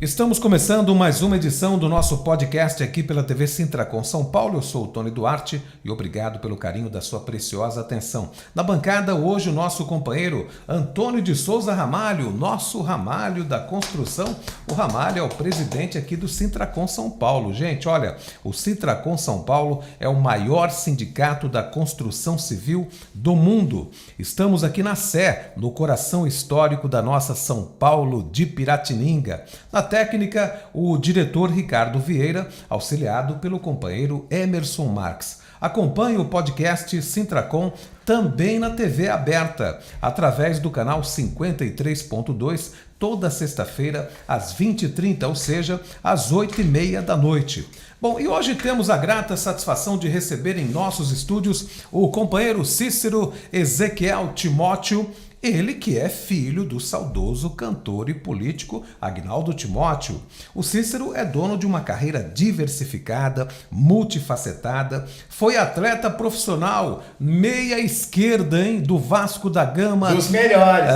Estamos começando mais uma edição do nosso podcast aqui pela TV Sintracom São Paulo. Eu sou o Tony Duarte e obrigado pelo carinho da sua preciosa atenção. Na bancada hoje o nosso companheiro Antônio de Souza Ramalho, nosso Ramalho da construção. O Ramalho é o presidente aqui do Sintracom São Paulo. Gente, olha, o Sintracom São Paulo é o maior sindicato da construção civil do mundo. Estamos aqui na Sé, no coração histórico da nossa São Paulo de Piratininga. Na técnica, o diretor Ricardo Vieira, auxiliado pelo companheiro Emerson Marques. Acompanhe o podcast Sintracom também na TV aberta, através do canal 53.2, toda sexta-feira, às 20h30, ou seja, às 8h30 da noite. Bom, e hoje temos a grata satisfação de receber em nossos estúdios o companheiro Cícero Ezequiel Timóteo, ele que é filho do saudoso cantor e político Agnaldo Timóteo. O Cícero é dono de uma carreira diversificada, multifacetada, foi atleta profissional, meia esquerda, hein, do Vasco da Gama. Dos melhores.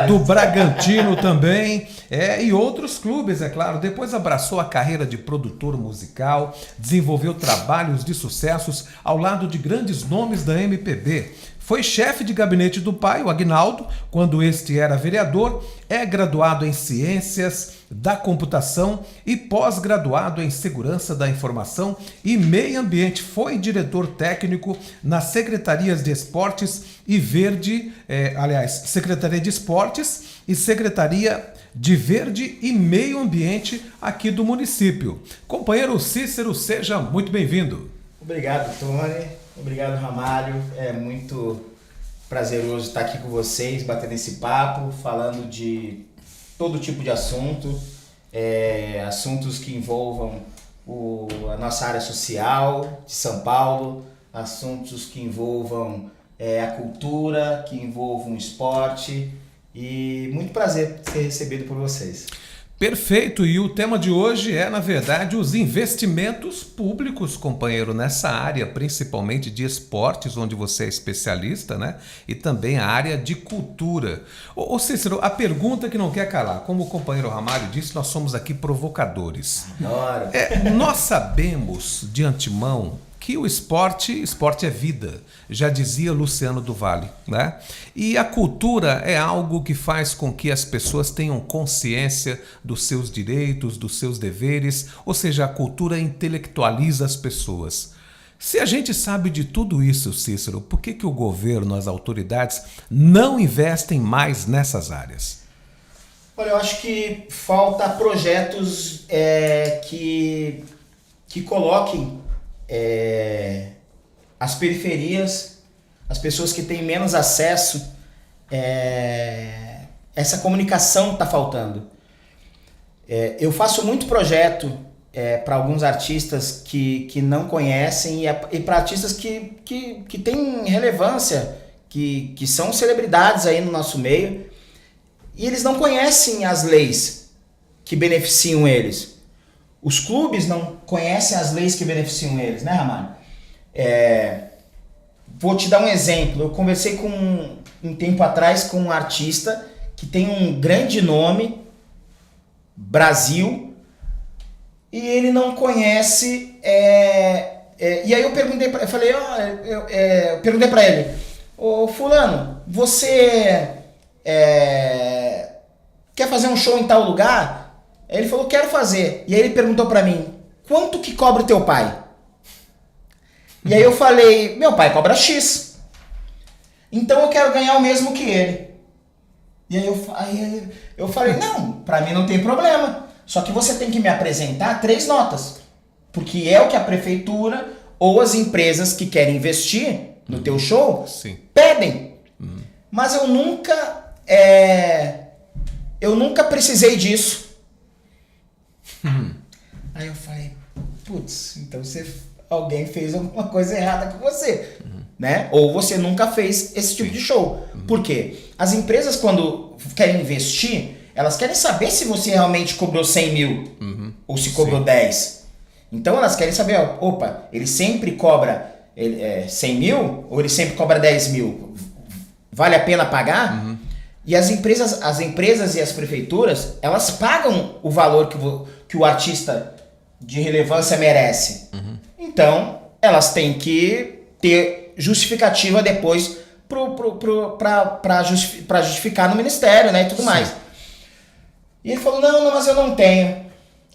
Do Bragantino também, e outros clubes, é claro. Depois abraçou a carreira de produtor musical, desenvolveu trabalhos de sucessos ao lado de grandes nomes da MPB. Foi chefe de gabinete do pai, o Agnaldo, quando este era vereador, é graduado em Ciências da Computação e pós-graduado em Segurança da Informação e Meio Ambiente. Foi diretor técnico nas Secretarias de Esportes e Secretaria de Esportes e Secretaria de Verde e Meio Ambiente aqui do município. Companheiro Cícero, seja muito bem-vindo. Obrigado, Tony. Obrigado, Ramalho. É muito prazeroso estar aqui com vocês, batendo esse papo, falando de todo tipo de assunto, assuntos que envolvam a nossa área social de São Paulo, assuntos que envolvam a cultura, que envolvam o esporte, e muito prazer ser recebido por vocês. Perfeito, e o tema de hoje é, na verdade, os investimentos públicos, companheiro, nessa área, principalmente de esportes, onde você é especialista, né? E também a área de cultura. Ô Cícero, a pergunta que não quer calar, como o companheiro Ramalho disse, nós somos aqui provocadores. Adoro. Nós sabemos de antemão que o esporte é vida, já dizia Luciano do Vale, né? E a cultura é algo que faz com que as pessoas tenham consciência dos seus direitos, dos seus deveres, ou seja, a cultura intelectualiza as pessoas. Se a gente sabe de tudo isso, Cícero, por que o governo, as autoridades, não investem mais nessas áreas? Olha, eu acho que falta projetos que coloquem as periferias, as pessoas que têm menos acesso, essa comunicação está faltando. Eu faço muito projeto para alguns artistas que não conhecem e para artistas que têm relevância, que são celebridades aí no nosso meio, e eles não conhecem as leis que beneficiam eles. Os clubes não conhecem as leis que beneficiam eles, né, Ramalho? Vou te dar um exemplo. Eu conversei um tempo atrás com um artista que tem um grande nome, Brasil, e ele não conhece. E aí eu perguntei para ele: ô fulano, você quer fazer um show em tal lugar? Ele falou, quero fazer. E aí ele perguntou pra mim, quanto que cobra o teu pai? E aí eu falei, meu pai cobra X. Então eu quero ganhar o mesmo que ele. E aí eu falei, não, pra mim não tem problema. Só que você tem que me apresentar 3 notas. Porque é o que a prefeitura ou as empresas que querem investir no teu show pedem. Mas eu nunca precisei disso. Aí eu falei, putz, então alguém fez alguma coisa errada com você, né? Ou você nunca fez esse tipo de show. Por quê? As empresas, quando querem investir, elas querem saber se você realmente cobrou 100 mil ou se cobrou 10. Então elas querem saber, opa, ele sempre cobra 100 mil ou ele sempre cobra 10 mil? Vale a pena pagar? E as empresas e as prefeituras, elas pagam o valor que o artista de relevância merece. Então, elas têm que ter justificativa depois para justificar no ministério, né, e tudo mais. E ele falou, não, mas eu não tenho.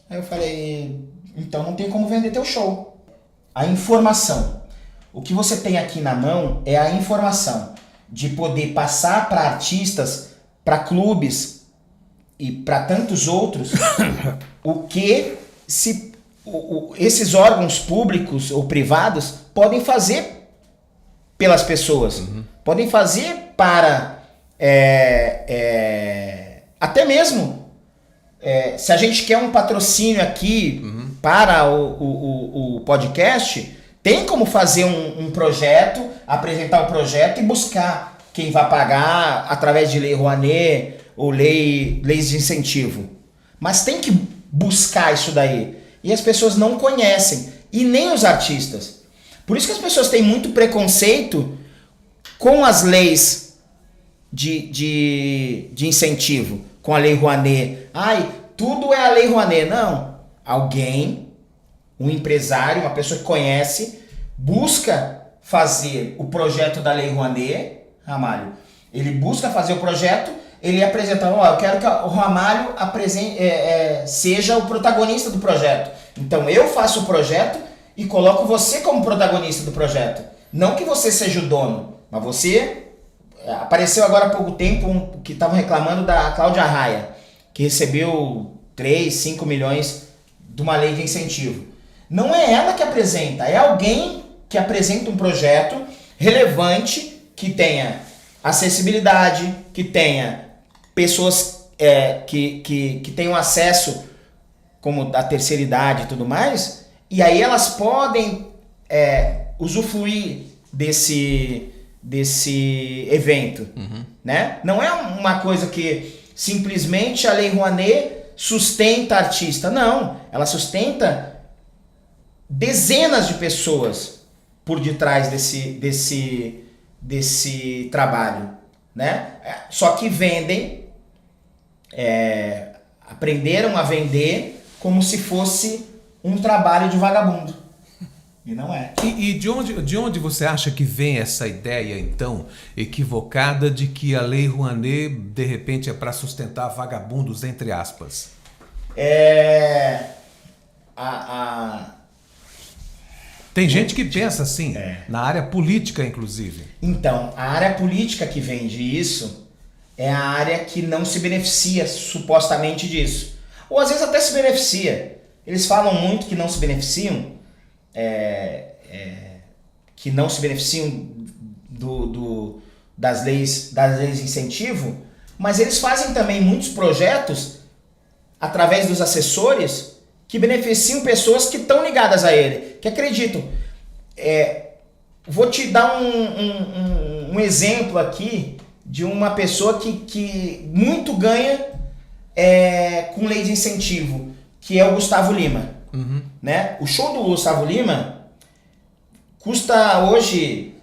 Aí eu falei, então não tem como vender teu show. A informação. O que você tem aqui na mão é a informação de poder passar para artistas, para clubes e para tantos outros o que esses órgãos públicos ou privados podem fazer pelas pessoas. Podem fazer para até mesmo se a gente quer um patrocínio aqui para o podcast, tem como fazer um projeto, apresentar o projeto e buscar quem vai pagar através de lei Rouanet ou leis de incentivo. Mas tem que buscar isso daí. E as pessoas não conhecem. E nem os artistas. Por isso que as pessoas têm muito preconceito com as leis de incentivo. Com a lei Rouanet. Ai, tudo é a lei Rouanet. Não. Alguém, um empresário, uma pessoa que conhece, busca fazer o projeto da lei Rouanet, Ramalho. Ele busca fazer o projeto, ele apresenta, eu quero que o Ramalho seja o protagonista do projeto. Então eu faço o projeto e coloco você como protagonista do projeto. Não que você seja o dono, mas você... Apareceu agora há pouco tempo que estavam reclamando da Cláudia Raia, que recebeu 3, 5 milhões de uma lei de incentivo. Não é ela que apresenta, é alguém que apresenta um projeto relevante, que tenha acessibilidade, que tenha pessoas que tenham acesso, como a terceira idade e tudo mais, e aí elas podem usufruir desse evento. Né? Não é uma coisa que simplesmente a lei Rouanet sustenta artista. Não, ela sustenta dezenas de pessoas por detrás desse trabalho, né? Só que vendem, aprenderam a vender como se fosse um trabalho de vagabundo. E não é. E de onde você acha que vem essa ideia, então, equivocada de que a lei Rouanet, de repente, é para sustentar vagabundos, entre aspas? Tem gente que pensa assim, na área política, inclusive. Então, a área política que vende isso é a área que não se beneficia supostamente disso. Ou às vezes até se beneficia. Eles falam muito que não se beneficiam, que não se beneficiam das leis de incentivo, mas eles fazem também muitos projetos através dos assessores que beneficiam pessoas que estão ligadas a ele, que acreditam. Vou te dar um exemplo aqui de uma pessoa que muito ganha com lei de incentivo, que é o Gustavo Lima. Né? O show do Gustavo Lima custa hoje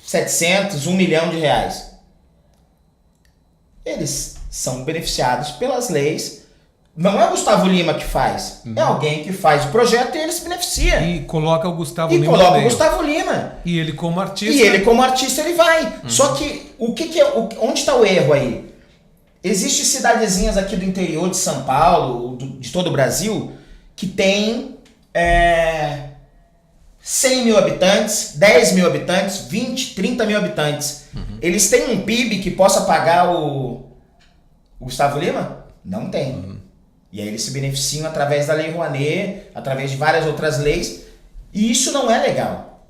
700, 1 milhão de reais. Eles são beneficiados pelas leis. Não é o Gustavo Lima que faz, é alguém que faz o projeto e ele se beneficia. E coloca o Gustavo Lima. E coloca o Gustavo Lima. E ele como artista. E ele como artista ele vai. Só que onde está o erro aí? Existem cidadezinhas aqui do interior de São Paulo, de todo o Brasil, que tem 100 mil habitantes, 10 mil habitantes, 20, 30 mil habitantes. Eles têm um PIB que possa pagar o Gustavo Lima? Não tem. E aí eles se beneficiam através da lei Rouanet, através de várias outras leis. E isso não é legal.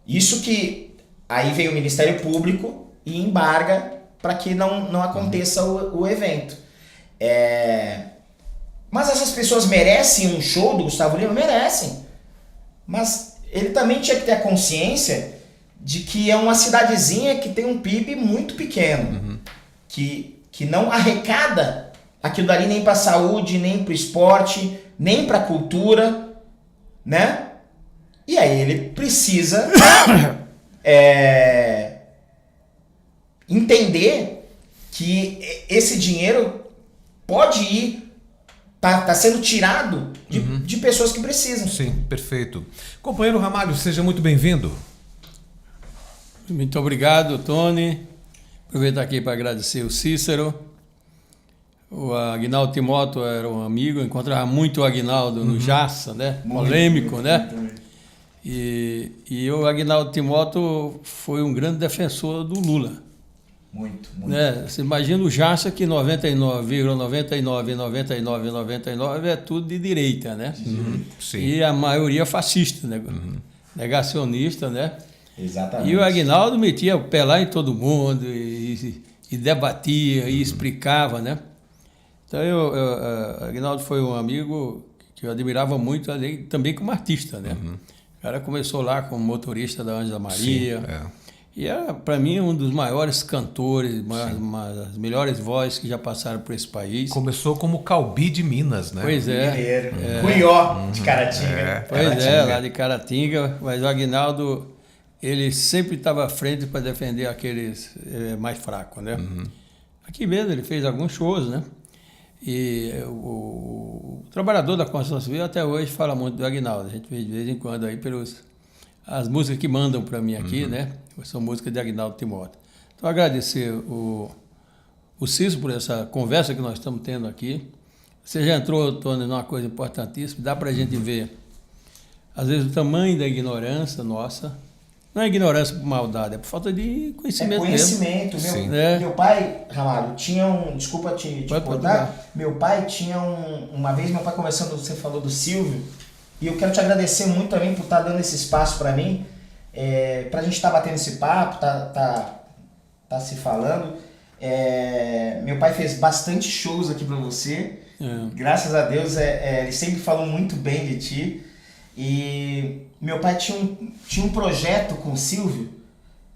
Isso que aí vem o Ministério Público e embarga para que não aconteça o evento. Mas essas pessoas merecem um show do Gustavo Lima? Merecem. Mas ele também tinha que ter a consciência de que é uma cidadezinha que tem um PIB muito pequeno. Que não arrecada aquilo dali nem para a saúde, nem para o esporte, nem para a cultura, né? E aí ele precisa entender que esse dinheiro pode ir, tá sendo tirado de pessoas que precisam. Sim, perfeito. Companheiro Ramalho, seja muito bem-vindo. Muito obrigado, Tony. Aproveitar aqui para agradecer o Cícero. O Aguinaldo Timóteo era um amigo, eu encontrava muito o Aguinaldo no Jaça, né? Polêmico, né? E o Aguinaldo Timóteo foi um grande defensor do Lula. Muito. Né? Você imagina o Jaça que 99,99,99,99 é tudo de direita, né? Sim. E a maioria fascista, né? Negacionista, né? Exatamente. E o Aguinaldo metia o pé lá em todo mundo e debatia e explicava, né? Então, Aguinaldo foi um amigo que eu admirava muito, também como artista, né? O cara começou lá como motorista da Ângela Maria. Sim, E era, para mim, um dos maiores cantores, das melhores vozes que já passaram por esse país. Começou como Calbi de Minas, né? Pois é. Mineiro. Cunhó de Caratinga. Pois é, lá de Caratinga. Mas o Aguinaldo, ele sempre estava à frente para defender aqueles mais fracos, né? Aqui mesmo ele fez alguns shows, né? E o trabalhador da construção civil até hoje fala muito do Aguinaldo. A gente vê de vez em quando aí as músicas que mandam para mim aqui, né? São músicas de Aguinaldo Timóteo. Então, agradecer o Cícero por essa conversa que nós estamos tendo aqui. Você já entrou, Tony, numa coisa importantíssima. Dá para a gente ver, às vezes, o tamanho da ignorância nossa. Não é ignorância por maldade, é por falta de conhecimento mesmo. Meu pai, Ramalho, tinha desculpa te cortar. Meu pai tinha uma vez, meu pai conversando, você falou do Silvio, e eu quero te agradecer muito também por estar dando esse espaço para mim, pra gente estar batendo esse papo, tá se falando. Meu pai fez bastante shows aqui para você. Graças a Deus, ele sempre falou muito bem de ti. E meu pai tinha um projeto com o Silvio,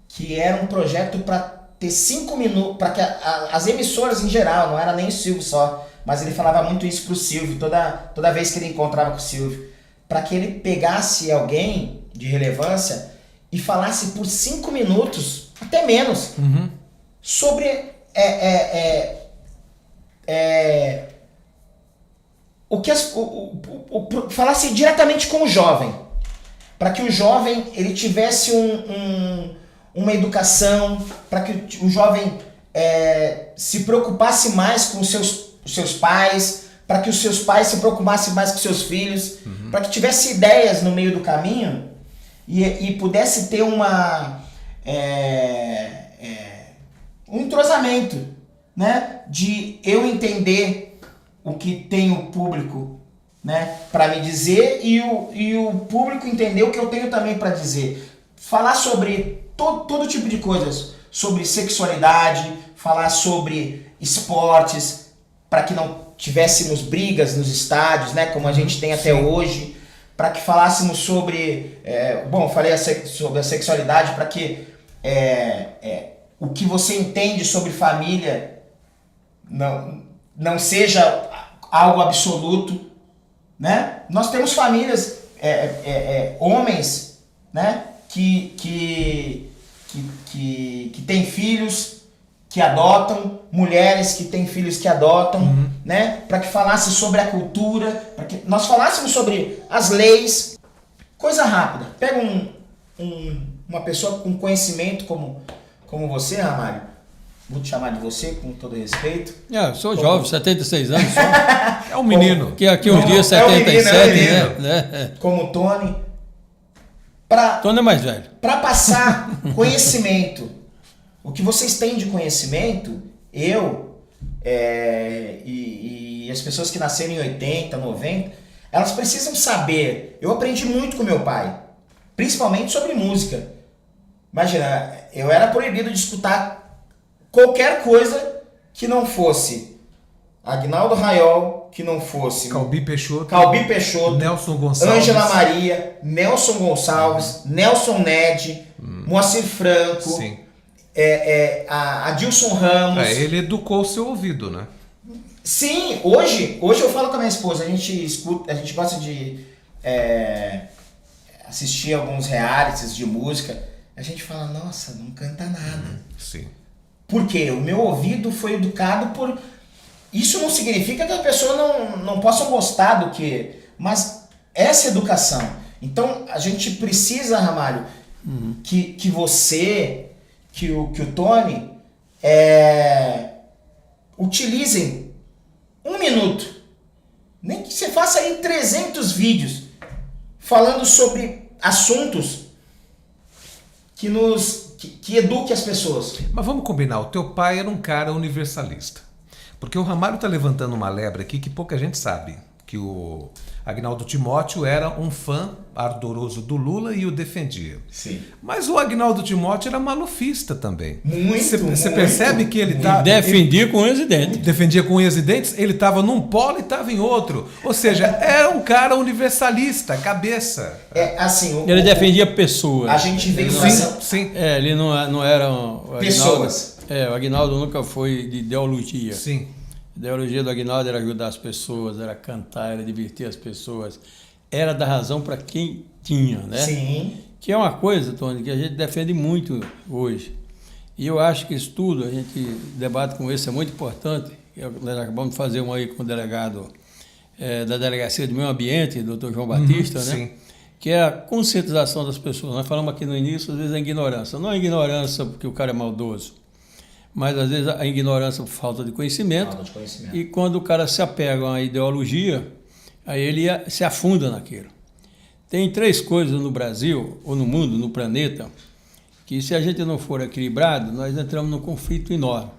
que era um projeto para ter 5 minutos, para que as emissoras em geral, não era nem o Silvio só, mas ele falava muito isso pro Silvio, toda vez que ele encontrava com o Silvio, para que ele pegasse alguém de relevância e falasse por 5 minutos, até menos, sobre falasse diretamente com o jovem, para que o jovem ele tivesse uma educação, para que o jovem se preocupasse mais com os seus pais, para que os seus pais se preocupassem mais com seus filhos, para que tivesse ideias no meio do caminho e pudesse ter um entrosamento, né? De eu entender o que tem o público, né, para me dizer e o público entender o que eu tenho também para dizer. Falar sobre todo tipo de coisas, sobre sexualidade, falar sobre esportes, para que não tivéssemos brigas nos estádios, né, como a gente tem até hoje, para que falássemos sobre, falei sobre a sexualidade, para que o que você entende sobre família não seja algo absoluto, né? Nós temos famílias, homens, né? Que têm filhos que adotam, mulheres que têm filhos que adotam, né? Para que falasse sobre a cultura, para que nós falássemos sobre as leis. Coisa rápida. Pega uma pessoa com conhecimento como você, Ramalho. Vou te chamar de você, com todo respeito. Eu sou jovem, 76 anos só. É um menino. Que aqui um dia 77, né? Como o Tony. Tony é mais velho. Para passar conhecimento. O que vocês têm de conhecimento, e as pessoas que nasceram em 80, 90, elas precisam saber. Eu aprendi muito com meu pai, principalmente sobre música. Imagina, eu era proibido de escutar qualquer coisa que não fosse Aguinaldo Raiol, que não fosse Calbi Peixoto, Nelson Gonçalves, Ângela Maria, Nelson Gonçalves, Nelson Ned, Moacir Franco, sim. Adilson Ramos. Ele educou o seu ouvido, né? Sim, hoje eu falo com a minha esposa, a gente gosta de assistir alguns realities de música, a gente fala, nossa, não canta nada. Sim. Por quê? O meu ouvido foi educado por... Isso não significa que a pessoa não possa gostar do que... Mas essa educação. Então, a gente precisa, Ramalho, que você, que o Tony, utilizem 1 minuto. Nem que você faça aí 300 vídeos falando sobre assuntos que eduque as pessoas. Mas vamos combinar, o teu pai era um cara universalista. Porque o Ramalho está levantando uma lebre aqui que pouca gente sabe. Que o Agnaldo Timóteo era um fã ardoroso do Lula e o defendia. Sim. Mas o Agnaldo Timóteo era malufista também. Muito. Você percebe que ele tá... Defendia com unhas e dentes. Defendia com unhas e dentes, ele estava num polo e estava em outro. Ou seja, era um cara universalista, cabeça. Assim... Ele defendia pessoas. A gente veio... Sim. Ele não era... O pessoas. O Agnaldo nunca foi de ideologia. Sim. A ideologia do Agnaldo era ajudar as pessoas, era cantar, era divertir as pessoas. Era dar razão para quem tinha, né? Sim. Que é uma coisa, Tony, que a gente defende muito hoje. E eu acho que isso tudo, a gente debate com isso, é muito importante. Nós acabamos de fazer um aí com o delegado da Delegacia do Meio Ambiente, doutor João Batista, né? Sim. Que é a conscientização das pessoas. Nós falamos aqui no início, às vezes, a ignorância. Não é ignorância porque o cara é maldoso, mas às vezes a ignorância por falta de conhecimento. Falta de conhecimento. E quando o cara se apega a uma ideologia, aí ele se afunda naquilo. Tem 3 coisas no Brasil, ou no mundo, no planeta, que se a gente não for equilibrado, nós entramos num conflito enorme.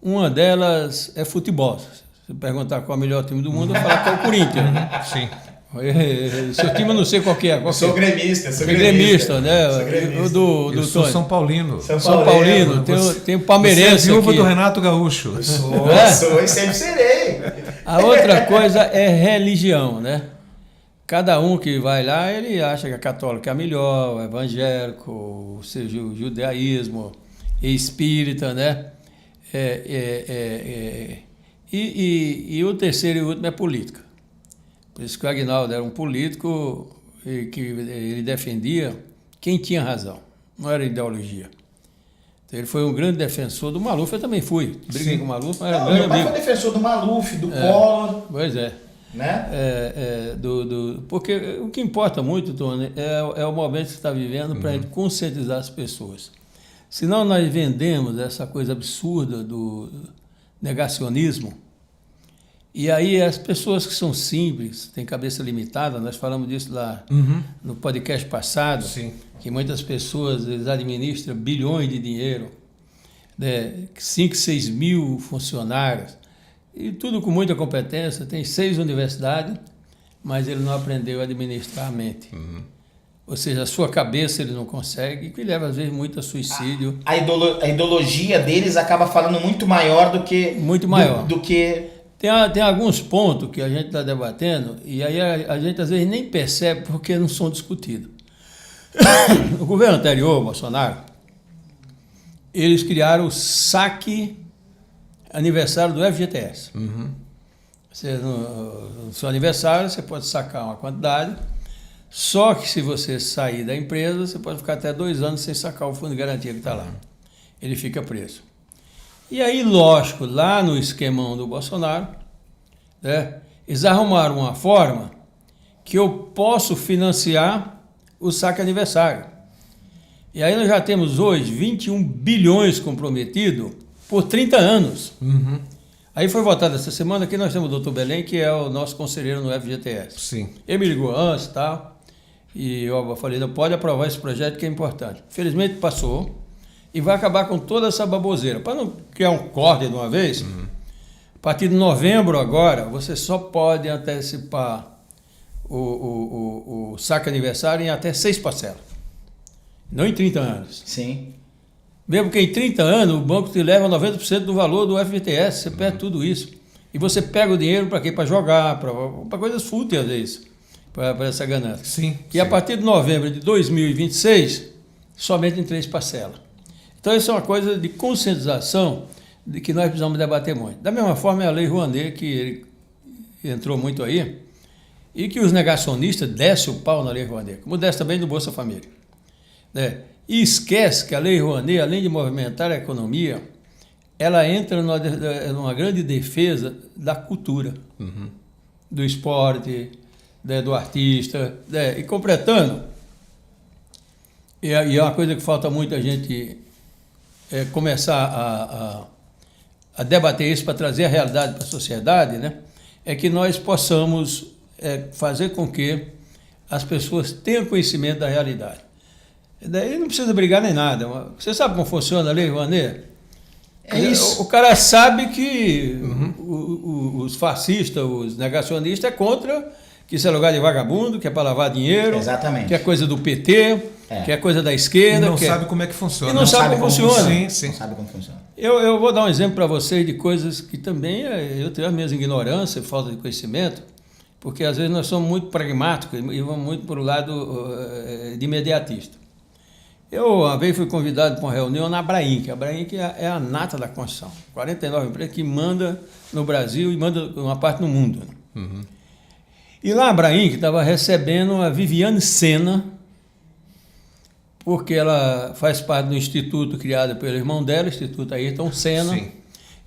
Uma delas é futebol. Se perguntar qual é o melhor time do mundo, eu vou falar que é o Corinthians. Né? Sim. Seu time eu não sei qual que é. Sou gremista. Gremista, né? Eu sou Tony. São Paulino. São Paulino. Tem o palmeirense. Você é viúva aqui. do Renato Gaúcho. Sou e sempre serei. A outra coisa é religião, né? Cada um que vai lá, ele acha que a católica é a melhor, o evangélico, ou seja, o judaísmo, espírita, né? E o terceiro e último é política. Por isso que o Agnaldo era um político e que ele defendia quem tinha razão, não era ideologia. Então, ele foi um grande defensor do Maluf, eu também fui. Briguei com o Maluf, mas era um grande meu pai amigo. foi defensor do Maluf, do Collor. Pois é. Né? Porque o que importa muito, Tony, é o momento que você está vivendo para a gente conscientizar as pessoas. Senão nós vendemos essa coisa absurda do negacionismo. E aí as pessoas que são simples, têm cabeça limitada, nós falamos disso lá no podcast passado, Sim. que muitas pessoas eles administram bilhões de dinheiro, né, 5, 6 mil funcionários, e tudo com muita competência, tem 6 universidades, mas ele não aprendeu a administrar a mente. Ou seja, a sua cabeça ele não consegue, que leva às vezes muito a suicídio. A ideologia deles acaba falando muito maior do que... Muito maior. Do que... Tem alguns pontos que a gente está debatendo e aí a gente às vezes nem percebe porque não são discutidos. O governo anterior, Bolsonaro, eles criaram o saque aniversário do FGTS. Você, no seu aniversário você pode sacar uma quantidade, só que se você sair da empresa, você pode ficar até 2 anos sem sacar o fundo de garantia que está lá. Ele fica preso. E aí, lógico, lá no esquemão do Bolsonaro, né, eles arrumaram uma forma que eu posso financiar o saque aniversário. E aí nós já temos hoje 21 bilhões comprometidos por 30 anos. Aí foi votado essa semana que nós temos o doutor Belém, que é o nosso conselheiro no FGTS. Sim. Ele me ligou antes e tal, e eu falei, não pode aprovar esse projeto que é importante. Felizmente passou. E vai acabar com toda essa baboseira. Para não criar um corte de uma vez, a partir de novembro agora, você só pode antecipar o saque aniversário em até 6 parcelas. Não em 30 anos. Sim. Mesmo que em 30 anos o banco te leva 90% do valor do FGTS, você perde tudo isso. E você pega o dinheiro para quê? Para jogar, para coisas fúteis às vezes, para essa ganância. Sim. E a partir de novembro de 2026, somente em 3 parcelas. Então, isso é uma coisa de conscientização de que nós precisamos debater muito. Da mesma forma, é a Lei Rouanet, que ele entrou muito aí, e que os negacionistas descem o pau na Lei Rouanet, como desce também do Bolsa Família. Né? E esquece que a Lei Rouanet, além de movimentar a economia, ela entra numa grande defesa da cultura, do esporte, do artista, e completando, e é uma coisa que falta muito a gente começar a debater isso para trazer a realidade para a sociedade, né? É que nós possamos fazer com que as pessoas tenham conhecimento da realidade. Daí não precisa brigar nem nada. Você sabe como funciona a Lei Rouanet? É isso. O cara sabe que os fascistas, os negacionistas, é contra que isso é lugar de vagabundo, que é para lavar dinheiro, Exatamente. que é coisa do PT, que é coisa da esquerda. E não sabe como é que funciona. E não sabe como funciona. Sim, sim. Não sabe como funciona. Eu vou dar um exemplo para vocês de coisas que também eu tenho a minha ignorância, falta de conhecimento, porque às vezes nós somos muito pragmáticos e vamos muito para o lado de imediatista. Eu uma vez fui convidado para uma reunião na Abrainc, que a Abrainc é a nata da construção. 49 empresas que manda no Brasil e manda uma parte no mundo. E lá a Abrainc estava recebendo a Viviane Senna, porque ela faz parte do instituto criado pelo irmão dela, o Instituto Ayrton Senna. Sim.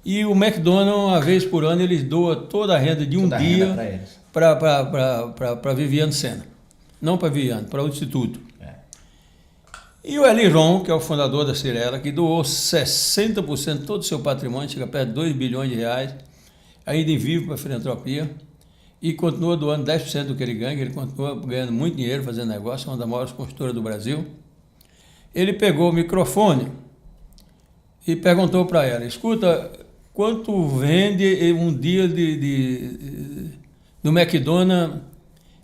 E o McDonald's, uma vez por ano, eles doam toda a renda de um dia para Viviane Senna. Não para Viviane, para o instituto. E o Eliron, que é o fundador da Cirela, que doou 60% de todo o seu patrimônio, chega perto de 2 bilhões de reais, ainda vive para a filantropia, e continua doando 10% do que ele ganha, ele continua ganhando muito dinheiro fazendo negócio, é uma das maiores construtoras do Brasil. Ele pegou o microfone e perguntou para ela, escuta, quanto vende um dia do McDonald's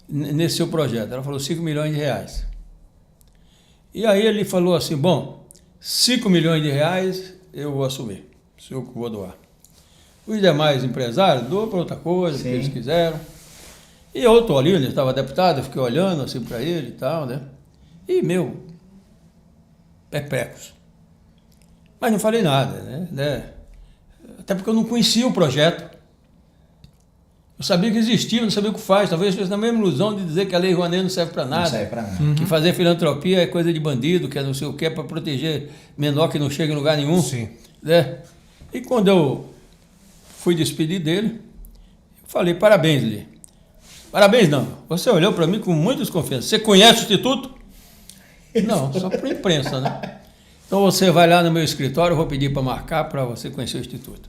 nesse seu projeto? Ela falou 5 milhões de reais. E aí ele falou assim, bom, 5 milhões de reais eu vou assumir, eu vou doar. Os demais empresários doam para outra coisa, que eles quiseram. E eu estou ali, ele estava deputado, eu fiquei olhando assim para ele e tal, né? E, perplexo. Mas não falei nada, né? Até porque eu não conhecia o projeto. Eu sabia que existia, não sabia o que faz. Talvez eu estivesse na mesma ilusão de dizer que a Lei Rouanet não serve para nada. Não serve para nada. Que fazer filantropia é coisa de bandido, que é não sei o que, é para proteger menor que não chega em lugar nenhum. Sim. Né? E quando eu fui despedir dele, eu falei, parabéns, Lê. Parabéns não. Você olhou para mim com muita desconfiança. Você conhece o Instituto? Não, só por imprensa, né? Então você vai lá no meu escritório, eu vou pedir para marcar para você conhecer o Instituto.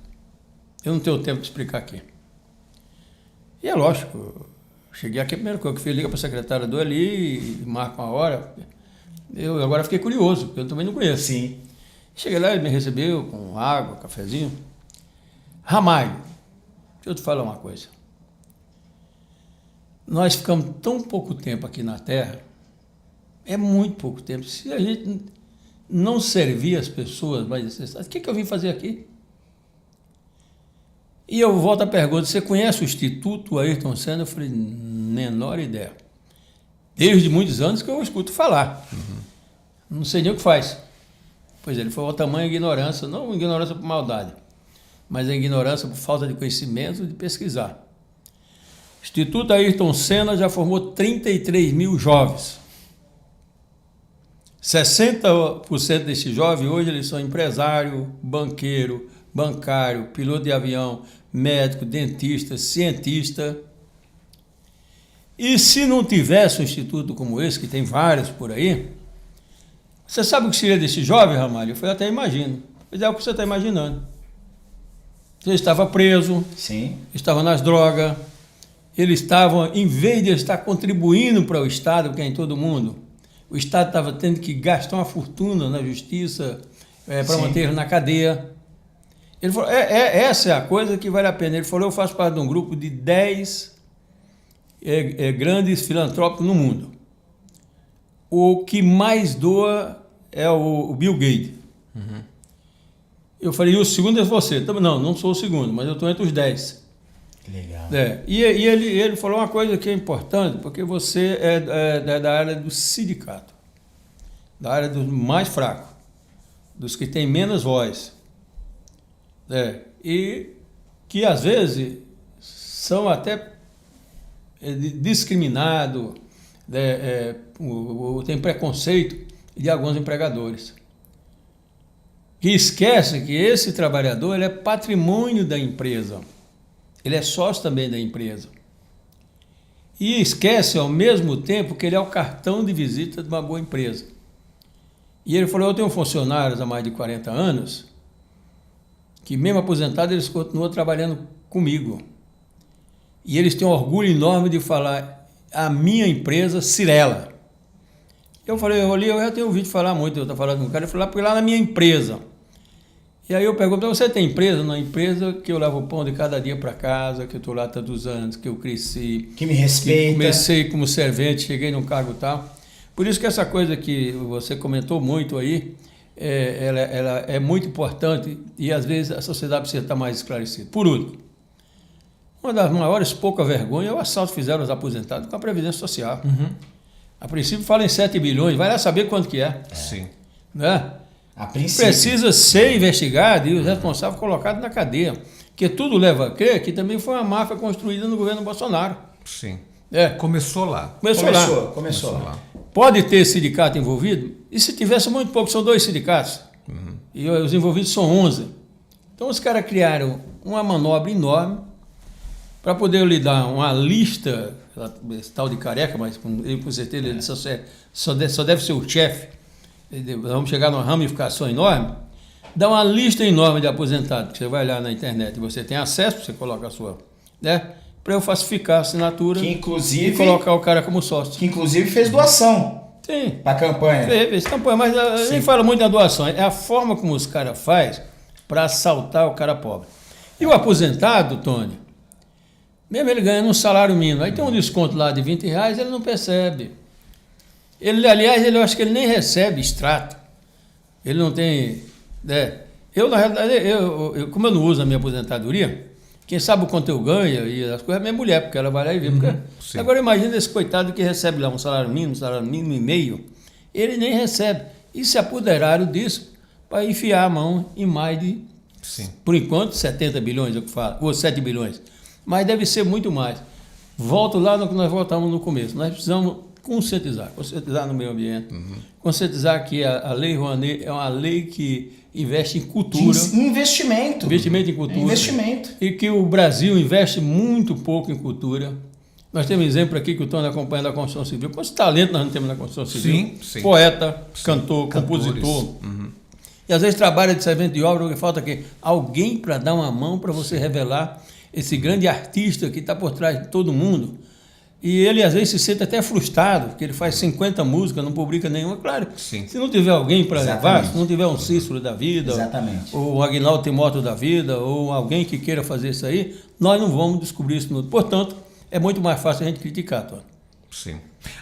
Eu não tenho tempo de explicar aqui. E é lógico, eu cheguei aqui, a primeira coisa que eu fiz, liga para a secretária do Eli e marca uma hora. Eu agora fiquei curioso, porque eu também não conheço. Sim. Cheguei lá, ele me recebeu com água, cafezinho. Ramalho, deixa eu te falar uma coisa. Nós ficamos tão pouco tempo aqui na Terra, é muito pouco tempo. Se a gente não servir as pessoas mais necessitadas, o que eu vim fazer aqui? E eu volto à pergunta, você conhece o Instituto Ayrton Senna? Eu falei, menor ideia. Desde muitos anos que eu escuto falar. Não sei nem o que faz. Pois ele foi o tamanho de ignorância, não ignorância por maldade, mas a ignorância por falta de conhecimento de pesquisar. O Instituto Ayrton Senna já formou 33 mil jovens. 60% desses jovens hoje eles são empresário, banqueiro, bancário, piloto de avião, médico, dentista, cientista. E se não tivesse um instituto como esse, que tem vários por aí, você sabe o que seria desse jovem, Ramalho? Eu até imagino. Mas é o que você está imaginando. Ele estava preso, Sim. estava nas drogas, eles estavam, em vez de estar contribuindo para o Estado, que é em todo mundo, o Estado estava tendo que gastar uma fortuna na justiça para manter na cadeia. Ele falou, essa é a coisa que vale a pena. Ele falou, eu faço parte de um grupo de 10 grandes filantrópicos no mundo. O que mais doa é o Bill Gates. Eu falei, e o segundo é você? Não sou o segundo, mas eu estou entre os 10. Legal. E ele falou uma coisa que é importante, porque você é da área do sindicato, da área dos mais fracos, dos que têm menos voz. E que às vezes são até discriminados, tem preconceito e de alguns empregadores. Que esquece que esse trabalhador ele é patrimônio da empresa. Ele é sócio também da empresa. E esquece ao mesmo tempo que ele é o cartão de visita de uma boa empresa. E ele falou, eu tenho funcionários há mais de 40 anos que mesmo aposentados eles continuam trabalhando comigo. E eles têm um orgulho enorme de falar a minha empresa Cirela. Eu falei, eu já tenho ouvido falar muito, eu estou falando com o cara, ele falou, lá na minha empresa. E aí eu pergunto, você tem empresa? Na empresa que eu levo o pão de cada dia para casa, que eu estou lá há tantos anos, que eu cresci. Que me respeita. Que comecei como servente, cheguei num cargo tal. Por isso que essa coisa que você comentou muito aí, ela é muito importante e às vezes a sociedade precisa estar mais esclarecida. Por último, uma das maiores pouca vergonha é o assalto que fizeram os aposentados com a Previdência Social. Uhum. A princípio fala em 7 bilhões, vai lá saber quanto que é. Sim. Né? A princípio. Precisa ser investigado e o responsável colocado na cadeia. Porque tudo leva a crer que também foi uma máfia construída no governo Bolsonaro. Sim. Começou lá. Começou lá. Pode ter sindicato envolvido? E se tivesse muito pouco, são 2 sindicatos. Uhum. E os envolvidos são 11. Então os caras criaram uma manobra enorme para poder lhe dar uma lista, esse tal de Careca, mas ele com certeza ele só deve ser o chefe. Vamos chegar numa ramificação enorme. Dá uma lista enorme de aposentados, que você vai lá na internet e você tem acesso, você coloca a sua, né? Para eu falsificar a assinatura que inclusive, e colocar o cara como sócio. Que inclusive fez doação. Sim. Para a campanha. Fez campanha, mas eu nem falo muito da doação. É a forma como os caras fazem para assaltar o cara pobre. E o aposentado, Tony, mesmo ele ganhando um salário mínimo, aí tem um desconto lá de R$20, ele não percebe. Ele, aliás, eu acho que ele nem recebe extrato. Ele não tem... Eu, na realidade, como eu não uso a minha aposentadoria, quem sabe o quanto eu ganho e as coisas é minha mulher, porque ela vai lá e vê. Agora imagina esse coitado que recebe lá um salário mínimo e meio, ele nem recebe. E se apoderaram disso para enfiar a mão em mais de, por enquanto, 70 bilhões, é o que fala, ou 7 bilhões. Mas deve ser muito mais. Volto lá no que nós voltamos no começo. Nós precisamos conscientizar no meio ambiente, conscientizar que a Lei Rouanet é uma lei que investe em cultura. Investimento em cultura. Investimento. E que o Brasil investe muito pouco em cultura. Nós temos exemplo aqui que o Tony acompanha da construção civil. Quantos talentos nós não temos na construção civil? Sim. Poeta, cantor, compositor. E às vezes trabalha de servente de obra, porque falta aqui alguém para dar uma mão para você revelar esse grande artista que está por trás de todo mundo. E ele, às vezes, se sente até frustrado, porque ele faz 50 músicas, não publica nenhuma. Claro, se não tiver alguém para levar, se não tiver um Cícero da vida, ou um Aguinaldo Timóteo da vida, ou alguém que queira fazer isso aí, nós não vamos descobrir isso. Portanto, é muito mais fácil a gente criticar, Tony. Sim.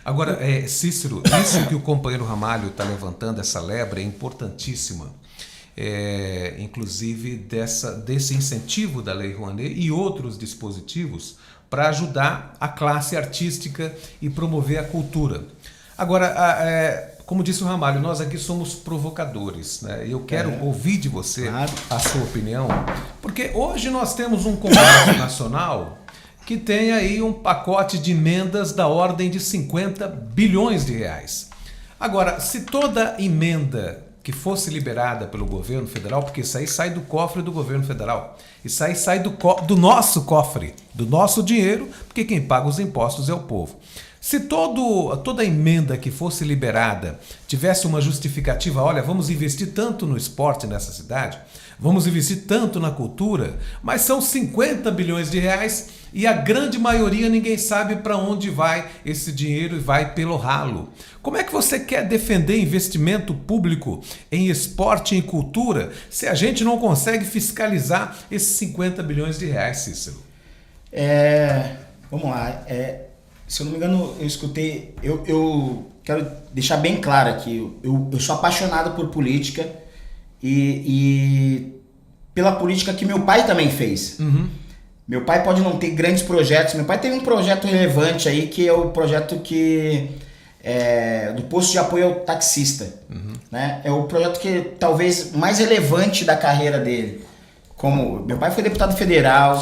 Agora, Cícero, isso que o companheiro Ramalho está levantando, essa lebre, é importantíssima. Inclusive desse incentivo da Lei Rouanet e outros dispositivos para ajudar a classe artística e promover a cultura. Agora, como disse o Ramalho, nós aqui somos provocadores, né? Eu quero ouvir de você a sua opinião, porque hoje nós temos um Congresso Nacional que tem aí um pacote de emendas da ordem de 50 bilhões de reais. Agora, se toda emenda que fosse liberada pelo governo federal, porque isso aí sai do cofre do governo federal, isso aí sai do nosso cofre, do nosso dinheiro, porque quem paga os impostos é o povo. Se toda emenda que fosse liberada tivesse uma justificativa, olha, vamos investir tanto no esporte nessa cidade, vamos investir tanto na cultura, mas são 50 bilhões de reais e a grande maioria ninguém sabe para onde vai esse dinheiro e vai pelo ralo. Como é que você quer defender investimento público em esporte e em cultura se a gente não consegue fiscalizar esses 50 bilhões de reais, Cícero? Vamos lá. Se eu não me engano, eu escutei... Eu quero deixar bem claro aqui. Eu sou apaixonado por política e pela política que meu pai também fez. Meu pai pode não ter grandes projetos. Meu pai teve um projeto relevante aí, que é o projeto do posto de apoio ao taxista. Né? É o projeto que talvez mais relevante da carreira dele. Como meu pai foi deputado federal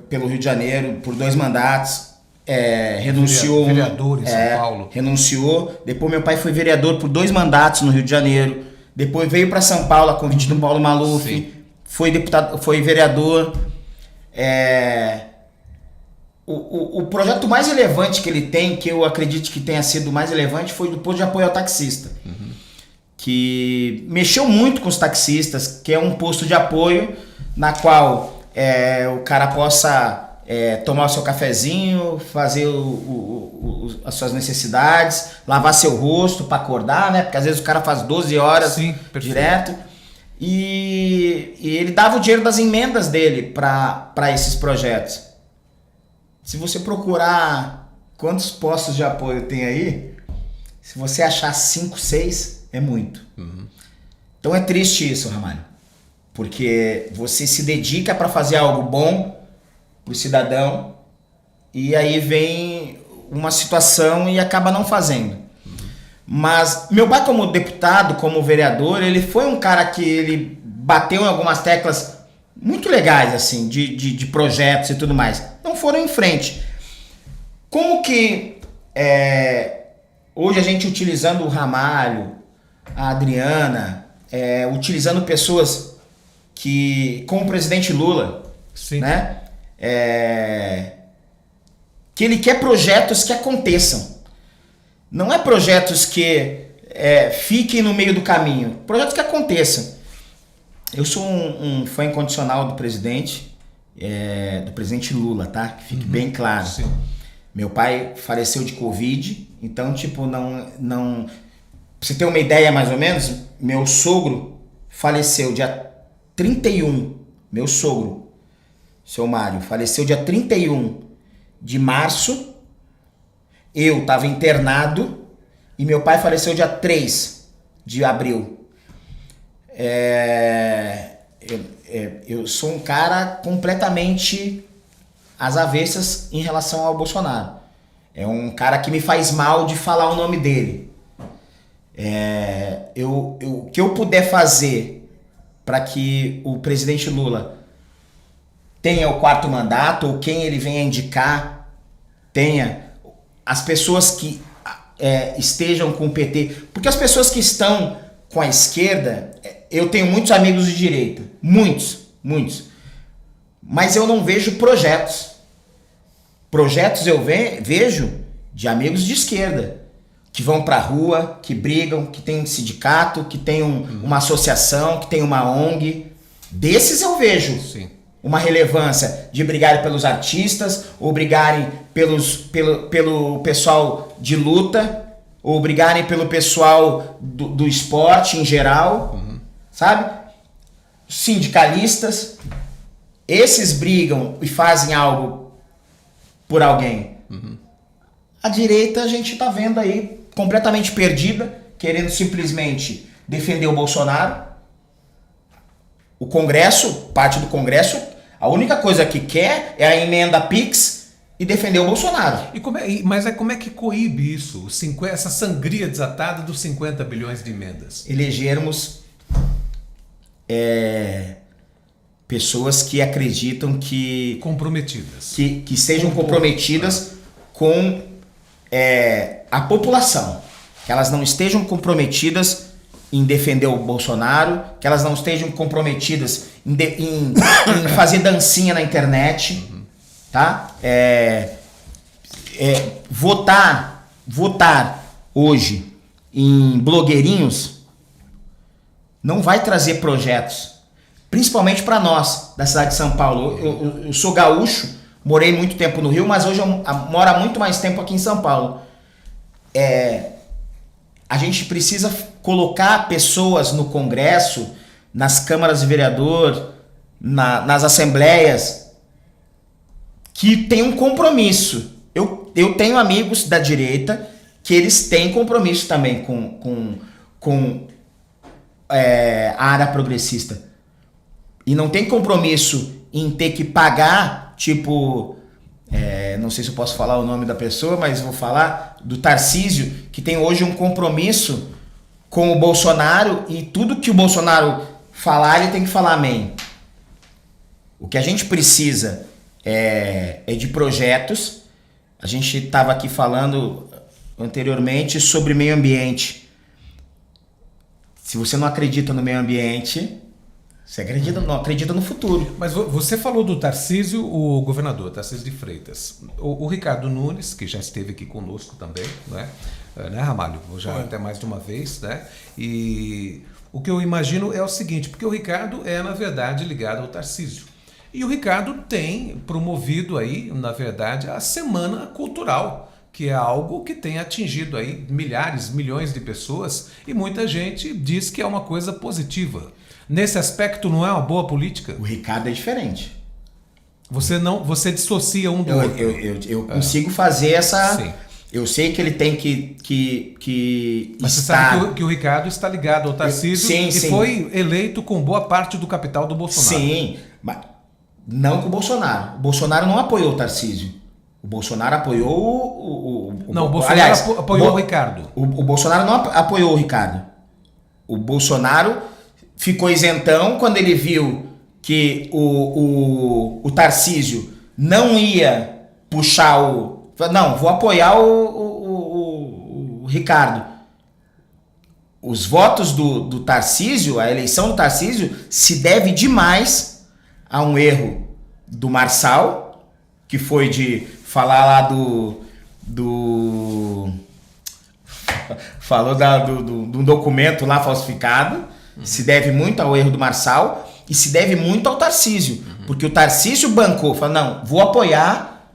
pelo Rio de Janeiro por 2 mandatos. renunciou. Vereador em São Paulo. Renunciou. Depois meu pai foi vereador por 2 mandatos no Rio de Janeiro. Depois veio para São Paulo a convite do Paulo Maluf. Sim. Foi deputado, foi vereador. O projeto mais relevante que ele tem, que eu acredito que tenha sido mais relevante, foi do posto de apoio ao taxista. Que mexeu muito com os taxistas, que é um posto de apoio na qual o cara possa tomar o seu cafezinho, fazer as suas necessidades, lavar seu rosto para acordar, né? Porque às vezes o cara faz 12 horas direto. E ele dava o dinheiro das emendas dele para esses projetos. Se você procurar quantos postos de apoio tem aí, se você achar 5, 6, é muito. Então é triste isso, Ramalho. Porque você se dedica para fazer algo bom pro cidadão e aí vem uma situação e acaba não fazendo. Mas meu pai, como deputado, como vereador, ele foi um cara que ele bateu em algumas teclas muito legais, assim, de projetos e tudo mais. Não foram em frente. Como que hoje a gente utilizando o Ramalho, a Adriana, utilizando pessoas que, como o presidente Lula, Sim. né? Que ele quer projetos que aconteçam. Não é projetos que fiquem no meio do caminho. Projetos que aconteçam. Eu sou um fã incondicional do presidente Lula, tá? Que fique bem claro. Sim. Meu pai faleceu de Covid, então, tipo, não... Pra você ter uma ideia, mais ou menos, meu sogro faleceu dia 31. Meu sogro, seu Mário, faleceu dia 31 de março. Eu estava internado e meu pai faleceu dia 3 de abril. Eu sou um cara completamente às avessas em relação ao Bolsonaro. É um cara que me faz mal de falar o nome dele. O que eu puder fazer para que o presidente Lula tenha o 4º mandato, ou quem ele venha indicar tenha, as pessoas que estejam com o PT, porque as pessoas que estão com a esquerda, eu tenho muitos amigos de direita, muitos, mas eu não vejo projetos eu vejo de amigos de esquerda, que vão pra rua, que brigam, que tem um sindicato, que tem uma associação, que tem uma ONG. Desses eu vejo uma relevância de brigarem pelos artistas, ou brigarem pelo pessoal de luta, ou brigarem pelo pessoal do esporte em geral, sabe? Sindicalistas. Esses brigam e fazem algo por alguém. A direita a gente tá vendo aí completamente perdida, querendo simplesmente defender o Bolsonaro. O Congresso, parte do Congresso, a única coisa que quer é a emenda PIX e defender o Bolsonaro. Mas como é que coíbe isso? Essa sangria desatada dos 50 bilhões de emendas? Elegermos pessoas que acreditam que... comprometidas. Que sejam comprometidas com a população. Que elas não estejam comprometidas em defender o Bolsonaro, que elas não estejam comprometidas em fazer dancinha na internet, tá? Votar hoje em blogueirinhos não vai trazer projetos, principalmente para nós da cidade de São Paulo. Eu sou gaúcho, morei muito tempo no Rio, mas hoje eu moro há muito mais tempo aqui em São Paulo. A gente precisa colocar pessoas no Congresso, nas câmaras de vereador, nas assembleias, que tenham um compromisso. Eu tenho amigos da direita que eles têm compromisso também com a área progressista. E não tem compromisso em ter que pagar, tipo... não sei se eu posso falar o nome da pessoa, mas vou falar do Tarcísio, que tem hoje um compromisso com o Bolsonaro, e tudo que o Bolsonaro falar, ele tem que falar amém. O que a gente precisa é de projetos. A gente estava aqui falando anteriormente sobre meio ambiente. Se você não acredita no meio ambiente, você não acredita no futuro. Mas você falou do Tarcísio, o governador Tarcísio de Freitas. O Ricardo Nunes, que já esteve aqui conosco também, né, Ramalho? Já até mais de uma vez, né? E o que eu imagino é o seguinte, porque o Ricardo é, na verdade, ligado ao Tarcísio. E o Ricardo tem promovido aí, na verdade, a Semana Cultural, que é algo que tem atingido aí milhares, milhões de pessoas, e muita gente diz que é uma coisa positiva. Nesse aspecto, não é uma boa política? O Ricardo é diferente. Você dissocia um do outro. Eu consigo fazer essa... Sim. Eu sei que ele tem que Mas estar... você sabe que o Ricardo está ligado ao Tarcísio sim. foi eleito com boa parte do capital do Bolsonaro. Sim, mas não com o Bolsonaro. O Bolsonaro não apoiou o Tarcísio. O Bolsonaro apoiou o Bolsonaro apoiou o Ricardo. O Bolsonaro não apoiou o Ricardo. O Bolsonaro ficou isentão quando ele viu que o Tarcísio não ia puxar o... Não, vou apoiar o Ricardo. Os votos do Tarcísio, a eleição do Tarcísio, se deve demais a um erro do Marçal, que foi de falar lá falou do documento lá falsificado. Se deve muito ao erro do Marçal e se deve muito ao Tarcísio, porque o Tarcísio bancou, falou, não, vou apoiar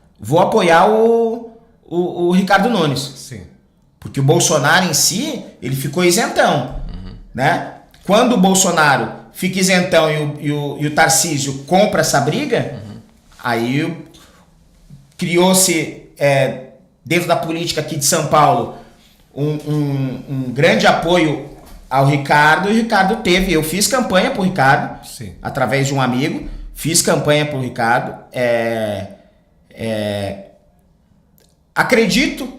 o Ricardo Nunes. Sim. Porque o Bolsonaro em si, ele ficou isentão, né? Quando o Bolsonaro fica isentão e o Tarcísio compra essa briga, aí criou-se, dentro da política aqui de São Paulo, um grande apoio ao Ricardo, e o Ricardo teve... Eu fiz campanha pro Ricardo, sim, através de um amigo, fiz campanha pro Ricardo, acredito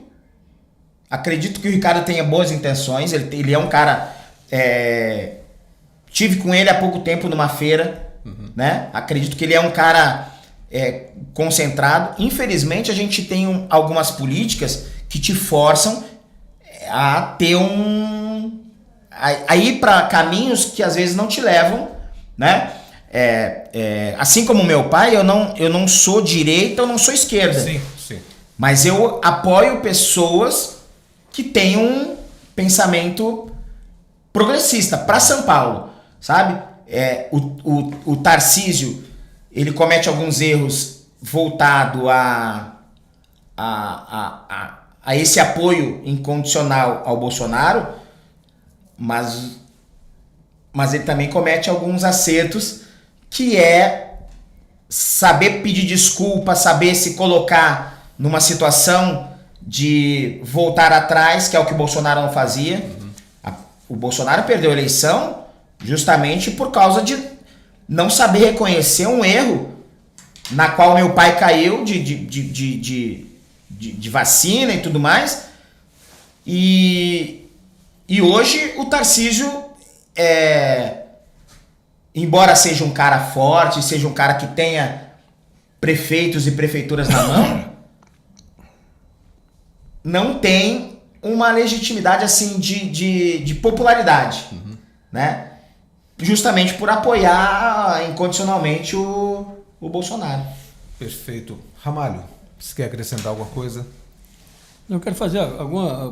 que o Ricardo tenha boas intenções, ele é um cara... tive com ele há pouco tempo numa feira, né? Acredito que ele é um cara concentrado. Infelizmente, a gente tem algumas políticas que te forçam a ter a ir para caminhos que às vezes não te levam, né? Assim como meu pai, eu não sou direita, eu não sou esquerda. Sim, sim. Mas eu apoio pessoas que têm um pensamento progressista para São Paulo, sabe? O Tarcísio, ele comete alguns erros voltado a esse apoio incondicional ao Bolsonaro, mas ele também comete alguns acertos, que é saber pedir desculpa, saber se colocar numa situação de voltar atrás, que é o que o Bolsonaro não fazia. O Bolsonaro perdeu a eleição justamente por causa de não saber reconhecer um erro na qual meu pai caiu de vacina e tudo mais. E hoje o Tarcísio, embora seja um cara forte, seja um cara que tenha prefeitos e prefeituras na mão, não tem uma legitimidade assim de popularidade, né? Justamente por apoiar incondicionalmente o Bolsonaro. Perfeito. Ramalho, você quer acrescentar alguma coisa? Eu quero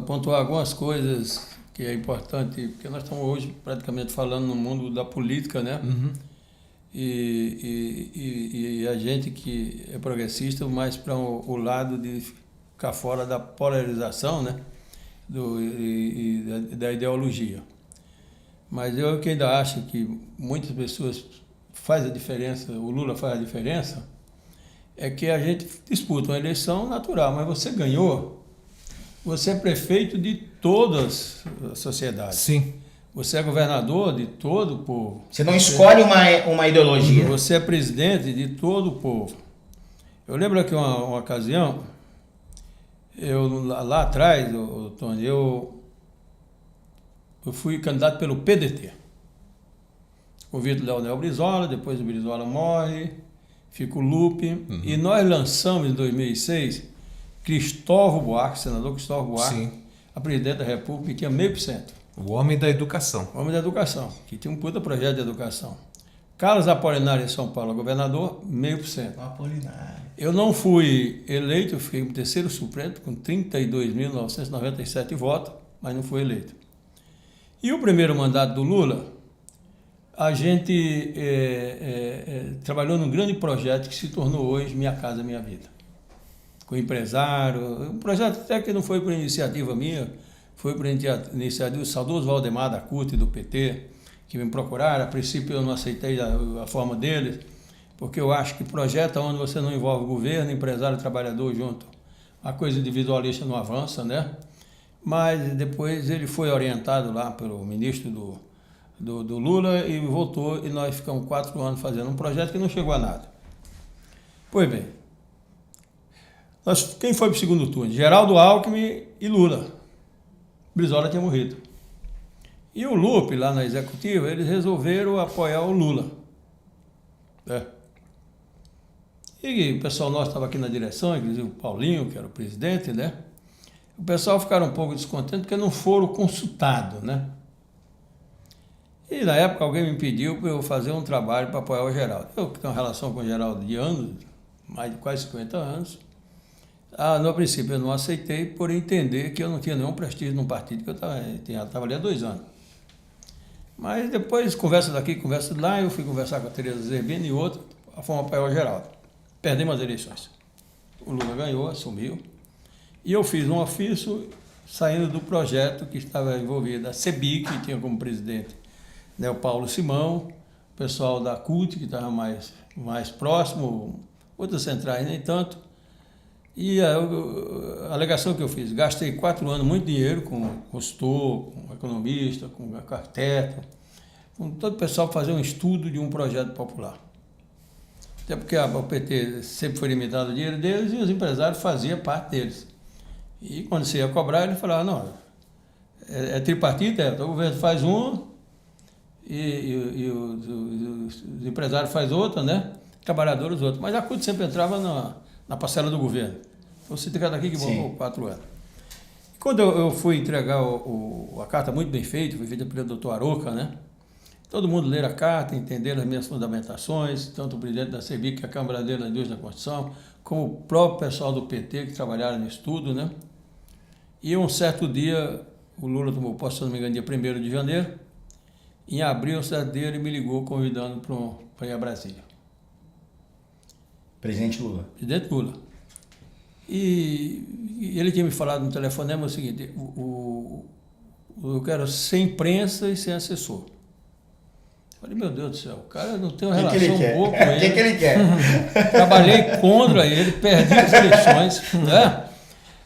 pontuar algumas coisas que é importante, porque nós estamos hoje praticamente falando no mundo da política, né? E a gente que é progressista, mais para o lado de ficar fora da polarização, né? Da ideologia. Mas eu que ainda acho que muitas pessoas faz a diferença, o Lula faz a diferença, é que a gente disputa uma eleição natural, mas você ganhou, você é prefeito de todas as sociedades. Sim. Você é governador de todo o povo. Você não escolhe uma ideologia. Você é presidente de todo o povo. Eu lembro que uma ocasião, lá atrás, Tony, eu fui candidato pelo PDT. Convido o Leonel Brizola, depois o Brizola morre, fica o Lupe. E nós lançamos em 2006, Cristóvão Buarque, senador Cristóvão Buarque, Sim. a presidente da República, que tinha 0,5%. O homem da educação. Homem da educação, que tinha um puta projeto de educação. Carlos Apolinário em São Paulo, governador, 0,5%. Apolinário. Eu não fui eleito, eu fiquei em terceiro suplente com 32.997 votos, mas não fui eleito. E o primeiro mandato do Lula, a gente trabalhou num grande projeto que se tornou hoje Minha Casa Minha Vida. Com empresário, um projeto até que não foi por iniciativa minha, foi por iniciativa do saudoso Valdemar da CUT e do PT, que me procuraram. A princípio eu não aceitei a forma deles, porque eu acho que projeto onde você não envolve governo, empresário e trabalhador junto, a coisa individualista não avança, né? Mas depois ele foi orientado lá pelo ministro do Lula e voltou, e nós ficamos 4 anos fazendo um projeto que não chegou a nada. Pois bem, quem foi para o segundo turno? Geraldo Alckmin e Lula. Brizola tinha morrido. E o Lupe, lá na executiva, eles resolveram apoiar o Lula. E o pessoal nosso estava aqui na direção, inclusive o Paulinho, que era o presidente, né? O pessoal ficaram um pouco descontente porque não foram consultados, né? E na época alguém me pediu para eu fazer um trabalho para apoiar o Geraldo. Eu que tenho uma relação com o Geraldo de anos, mais de quase 50 anos. No princípio eu não aceitei por entender que eu não tinha nenhum prestígio num partido que eu estava ali há 2 anos. Mas depois, conversa daqui, conversa de lá, eu fui conversar com a Tereza Zerbini e outro, fomos apoiar o Geraldo. Perdemos as eleições. O Lula ganhou, assumiu. E eu fiz um ofício saindo do projeto que estava envolvido a CEBIC, que tinha como presidente, né, o Paulo Simão, o pessoal da CUT, que estava mais próximo, outras centrais nem tanto. E a alegação que eu fiz, gastei 4 anos muito dinheiro com consultor, com economista, com arquiteto, com todo o pessoal para fazer um estudo de um projeto popular. Até porque o PT sempre foi limitado o dinheiro deles e os empresários faziam parte deles. E quando você ia cobrar, ele falava, não, é tripartite, o governo faz um e os empresários faz outra, né? Trabalhadores outro. Mas a CUT sempre entrava na parcela do governo. Foi o sindicato aqui que voltou 4 anos. E quando eu fui entregar a carta muito bem feita, foi feita pelo doutor Aroca, né? Todo mundo leram a carta, entenderam as minhas fundamentações, tanto o presidente da CEBIC, que é a Câmara da Indústria da Construção, como o próprio pessoal do PT que trabalharam nisso tudo, né? E um certo dia, o Lula tomou posse, se não me engano, dia 1º de janeiro. Em abril, um certo dia, ele me ligou convidando para ir a Brasília. Presidente Lula. Presidente Lula. E ele tinha me falado no telefonema o seguinte, eu quero sem imprensa e sem assessor. Eu falei, meu Deus do céu, o cara não tem uma relação boa com ele. O que ele quer? Trabalhei contra ele, perdi as eleições, né?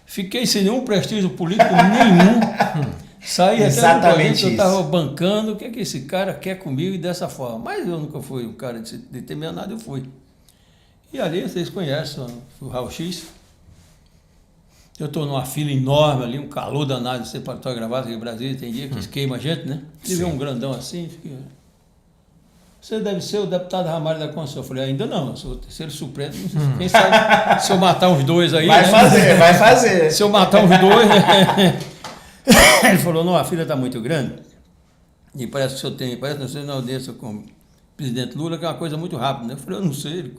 Fiquei sem nenhum prestígio político nenhum. Saí até do projeto que eu estava bancando, o que esse cara quer comigo e dessa forma. Mas eu nunca fui um cara de temer nada, eu fui. E ali, vocês conhecem o Raul X. Eu estou numa fila enorme ali, um calor danado, você pode estar gravado aqui no Brasil, tem dia que queima a gente, né? Se vê um grandão assim, fica... Você deve ser o deputado Ramalho da Constituição. Eu falei, ainda não, eu sou o terceiro suplente, quem sabe se eu matar uns 2 aí... Vai fazer. Se eu matar uns 2... Ele falou, não, a fila está muito grande, e parece que o senhor tem, parece que você na audiência com o presidente Lula, que é uma coisa muito rápida, né? Eu falei, eu não sei,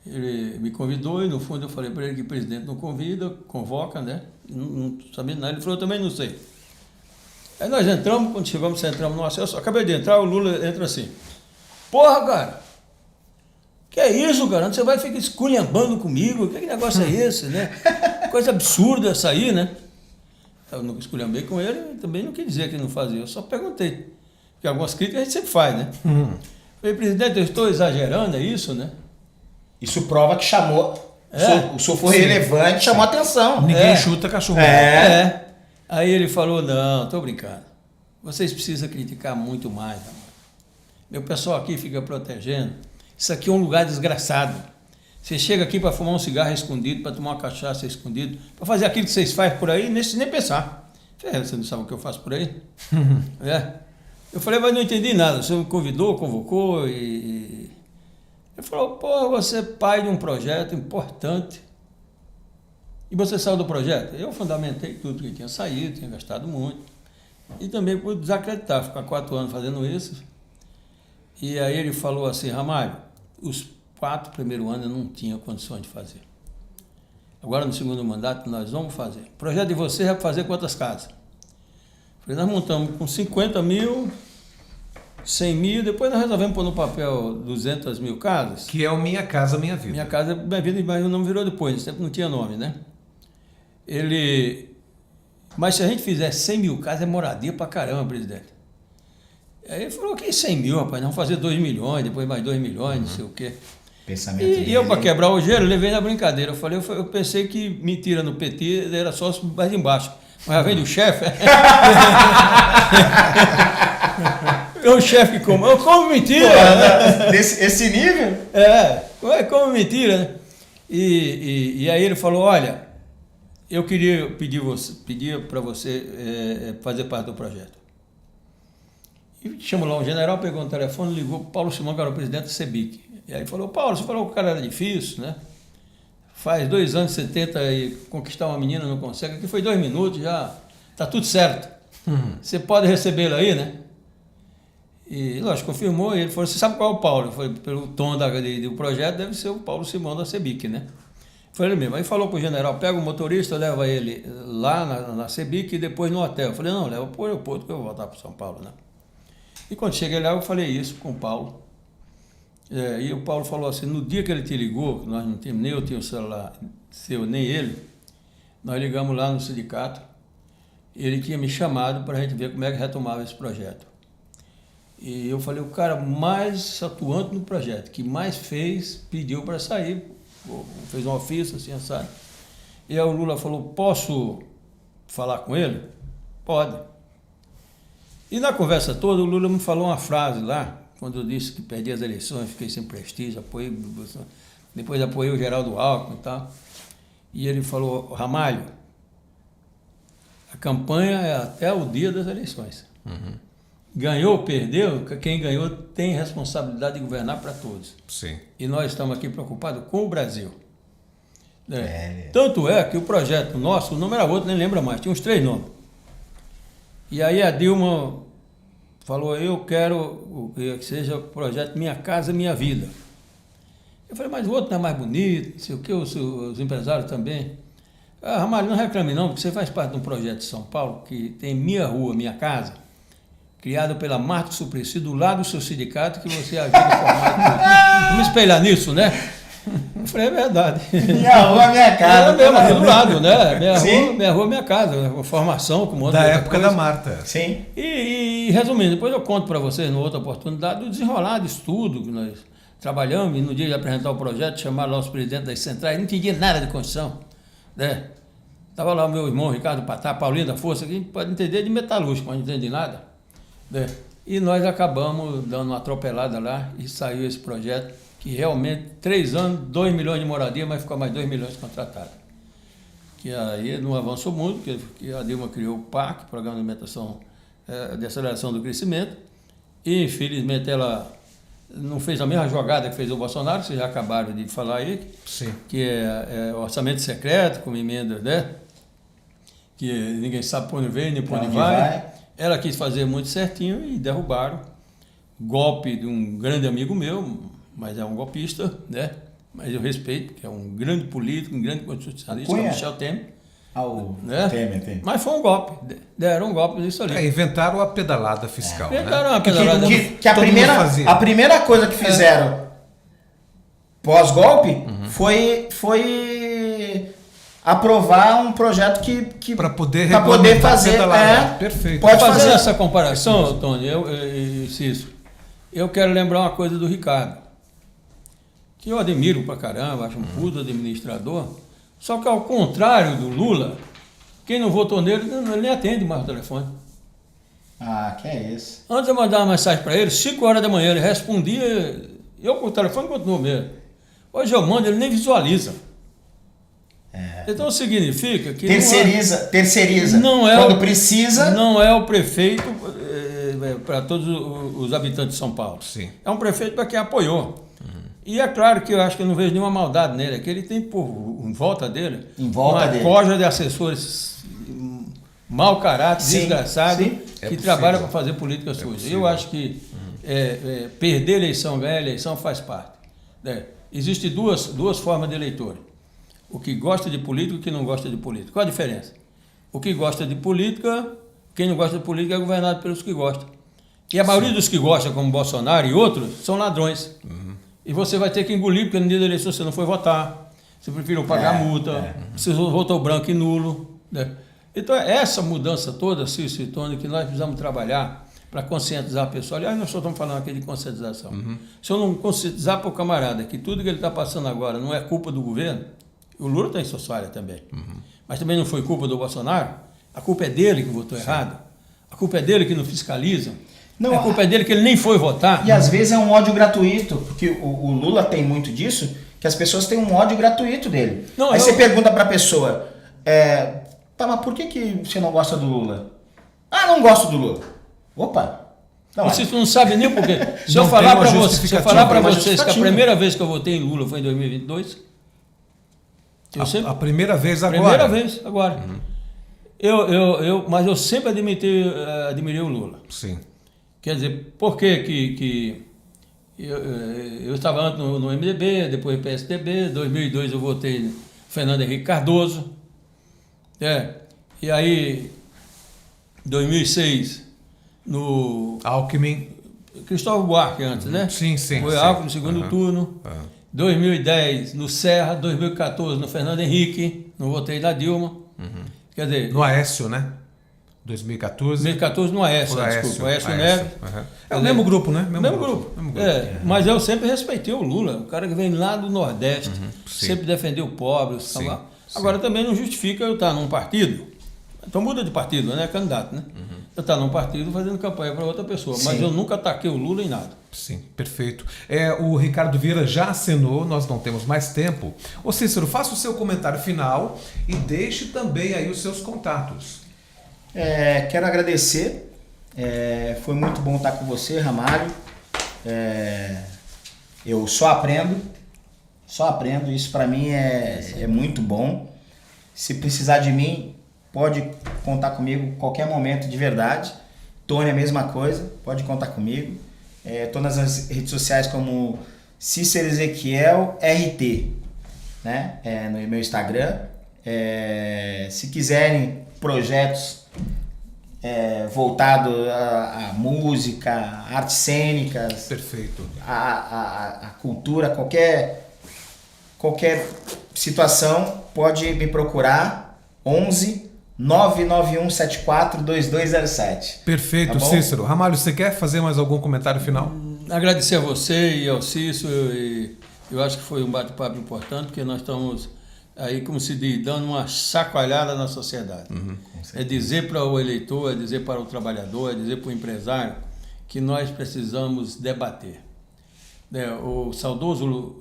ele me convidou e no fundo eu falei para ele que o presidente não convida, convoca, né? Não sabia nada, ele falou, eu também não sei. Aí nós entramos, quando chegamos, entramos no acesso, acabei de entrar, o Lula entra assim, porra, cara, que é isso, cara? Você vai ficar esculhambando comigo, que negócio é esse, né? Coisa absurda essa aí, né? Eu não esculhambei com ele, também não quis dizer que não fazia, eu só perguntei. Porque algumas críticas a gente sempre faz, né? Falei, presidente, eu estou exagerando, é isso, né? Isso prova que chamou, o senhor foi relevante, chamou atenção. Ninguém chuta cachorro. Aí ele falou, não, estou brincando. Vocês precisam criticar muito mais, amor. Meu pessoal aqui fica protegendo. Isso aqui é um lugar desgraçado. Você chega aqui para fumar um cigarro escondido, para tomar uma cachaça escondido, para fazer aquilo que vocês fazem por aí, nem pensar. Você não sabe o que eu faço por aí? Eu falei, mas não entendi nada. O senhor me convidou, convocou e... Ele falou, pô, você é pai de um projeto importante. E você saiu do projeto? Eu fundamentei tudo que tinha saído, tinha gastado muito. E também pude desacreditar, ficar 4 anos fazendo isso. E aí ele falou assim, Ramalho, os 4 primeiros anos eu não tinha condições de fazer. Agora no segundo mandato nós vamos fazer. O projeto de vocês é para fazer quantas casas? Falei, nós montamos com 50 mil, 100 mil, depois nós resolvemos pôr no papel 200 mil casas. Que é o Minha Casa Minha Vida. Minha Casa Minha Vida, mas o nome virou depois, sempre não tinha nome, né? Mas se a gente fizer 100 mil casas, é moradia pra caramba, presidente. Aí ele falou que 100 mil, rapaz, nós vamos fazer 2 milhões, depois mais 2 milhões, não sei o quê. Pensamento E eu, para quebrar o gelo, levei na brincadeira. Eu pensei que mentira no PT era só mais embaixo. Mas já vem do chefe. O chefe como? Eu como mentira. Pô, esse nível? Como mentira, né? E aí ele falou, olha, eu queria pedir para você fazer parte do projeto. E chamou lá um general, pegou no telefone, ligou para o Paulo Simão, que era o presidente do CEBIC. E aí falou, Paulo, você falou que o cara era difícil, né? Faz 2 anos você tenta conquistar uma menina, não consegue. Aqui foi 2 minutos, já tá tudo certo. Você pode recebê-la aí, né? E, lógico, confirmou. E ele falou, você sabe qual é o Paulo? Foi pelo tom do projeto, deve ser o Paulo Simão da CEBIC, né? Foi ele mesmo. Aí falou pro general, pega o motorista, leva ele lá na CEBIC e depois no hotel. Eu falei, não, leva pro aeroporto que eu vou voltar para São Paulo, né? E quando cheguei lá, eu falei isso com o Paulo. E o Paulo falou assim, no dia que ele te ligou, nós não tínhamos, nem eu tinha o celular seu, nem ele, nós ligamos lá no sindicato, ele tinha me chamado para a gente ver como é que retomava esse projeto. E eu falei, o cara mais atuante no projeto, que mais fez, pediu para sair, fez um ofício, assim, sabe? E aí o Lula falou, posso falar com ele? Pode. E na conversa toda, o Lula me falou uma frase lá, quando eu disse que perdi as eleições, fiquei sem prestígio, depois apoiei o Geraldo Alckmin e tal. E ele falou, Ramalho, a campanha é até o dia das eleições. Ganhou ou perdeu, quem ganhou tem responsabilidade de governar para todos. Sim. E nós estamos aqui preocupados com o Brasil. Tanto é que o projeto nosso, o nome era outro, nem lembra mais, tinha uns 3 nomes. E aí a Dilma falou, eu quero que seja o projeto Minha Casa Minha Vida. Eu falei, mas o outro não é mais bonito, não sei o que, os empresários também. Ramalho, não reclame não, porque você faz parte de um projeto de São Paulo que tem Minha Rua, Minha Casa, criado pela Marta Suplicy, do lado do seu sindicato, que você ajuda a formar. Vamos espelhar nisso, né? Eu falei, é verdade. Minha rua, minha casa. É mesmo, aqui do lado, né? Minha rua, minha casa. Formação, com um monte da de época coisa. da Marta. Sim. E resumindo, depois eu conto para vocês, numa outra oportunidade, o desenrolar de estudo que nós trabalhamos, e no dia de apresentar o projeto, chamaram lá os presidentes das centrais, não entendia nada de Constituição, né? Estava lá o meu irmão, Ricardo Patá, Paulinho da Força, que pode entender de metalúrgico, mas não entende nada, né? E nós acabamos dando uma atropelada lá e saiu esse projeto, que realmente, 3 anos, 2 milhões de moradia, mas ficou mais 2 milhões contratados. Que aí não avançou muito, porque a Dilma criou o PAC, Programa de Alimentação de Aceleração do Crescimento, e infelizmente ela não fez a mesma jogada que fez o Bolsonaro, vocês já acabaram de falar aí, Sim. Que é orçamento secreto, com emendas, né? Que ninguém sabe para onde vem, nem para onde vai. Ela quis fazer muito certinho e derrubaram. Golpe de um grande amigo meu, mas é um golpista, né? Mas eu respeito, porque é um grande político, um grande constitucionalista, o Michel Temer. Né? Temer. Mas foi um golpe, deram um golpe nisso ali. Inventaram a pedalada fiscal. Inventaram né? a pedalada Que a primeira coisa que fizeram pós-golpe foi aprovar um projeto que para poder fazer. Perfeito. Pode fazer essa comparação, Tony, eu quero lembrar uma coisa do Ricardo, que eu admiro pra caramba, acho um puto administrador, só que ao contrário do Lula, quem não votou nele, ele nem atende mais o telefone. Que é isso. Antes eu mandava uma mensagem para ele, 5 horas da manhã, ele respondia, eu com o telefone continuo mesmo. Hoje eu mando, ele nem visualiza. Então significa que... Terceiriza. Não é quando precisa. Não é o prefeito para todos os habitantes de São Paulo. Sim. É um prefeito para quem apoiou. E é claro que eu acho que eu não vejo nenhuma maldade nele, é que ele tem em volta dele uma dele. corja de assessores mau caráter, desgraçado, sim. É que possível. trabalham para fazer política suja. possível. Eu acho que perder eleição, ganhar eleição faz parte. Existem duas formas de eleitor. O que gosta de política e o que não gosta de política. Qual a diferença? O que gosta de política, quem não gosta de política é governado pelos que gostam. E a maioria dos que gostam, como Bolsonaro e outros, são ladrões. E você vai ter que engolir, porque no dia da eleição você não foi votar, você preferiu pagar multa, você votou branco e nulo. Né? Então, essa mudança toda, Cícero e Tony, que nós precisamos trabalhar para conscientizar a pessoa. Aliás, nós só estamos falando aqui de conscientização. Se eu não conscientizar para o camarada que tudo que ele está passando agora não é culpa do governo, o Lula tem suas falhas também, mas também não foi culpa do Bolsonaro, a culpa é dele que votou errado, a culpa é dele que não fiscaliza, a culpa é dele que ele nem foi votar. E às vezes é um ódio gratuito, porque o Lula tem muito disso, que as pessoas têm um ódio gratuito dele. Aí você pergunta pra pessoa, tá, mas por que você não gosta do Lula? Ah, não gosto do Lula. Opa! Você não sabe nem por quê. Se eu Não falar tem uma para vocês, justificativa. vocês que a primeira vez que eu votei em Lula foi em 2022, A primeira vez agora. primeira vez, agora. Mas eu sempre admirei o Lula. Sim. Quer dizer, por que eu estava antes no MDB, depois no PSDB, em 2002 eu votei no Fernando Henrique Cardoso, e aí, em 2006, no Alckmin. Cristóvão Buarque antes, né? Sim. Foi Alckmin no segundo turno. 2010 no Serra, 2014 no Fernando Henrique, não votei na Dilma. Quer dizer, No Aécio, né? 2014. 2014 no Aécio, Foi desculpa, Aécio Neves. É o mesmo grupo, né? Mesmo grupo. Mas eu sempre respeitei o Lula, o cara que vem lá do Nordeste, sempre defendeu o pobre. Agora também não justifica eu estar num partido, então muda de partido, não é candidato, né? Eu estar num partido fazendo campanha para outra pessoa, mas eu nunca ataquei o Lula em nada. Sim, perfeito. O Ricardo Vieira já acenou, nós não temos mais tempo. Ô Cícero, faça o seu comentário final e deixe também aí os seus contatos. Quero agradecer, foi muito bom estar com você, Ramalho. Eu só aprendo, isso para mim é muito bom. Se precisar de mim, pode contar comigo qualquer momento, de verdade. Tony, a mesma coisa, pode contar comigo. Estou nas redes sociais como Cícero Ezequiel RT, né? No meu Instagram. Se quiserem projetos voltados à música, artes cênicas, Perfeito. a cultura, qualquer situação, pode me procurar. 11 99174 2207. Perfeito, Tá bom? Cícero. Ramalho, você quer fazer mais algum comentário final? Agradecer a você e ao Cícero, eu acho que foi um bate-papo importante, porque nós estamos aí, como se diz, dando uma chacoalhada na sociedade. É dizer para o eleitor, é dizer para o trabalhador, é dizer para o empresário que nós precisamos debater. O saudoso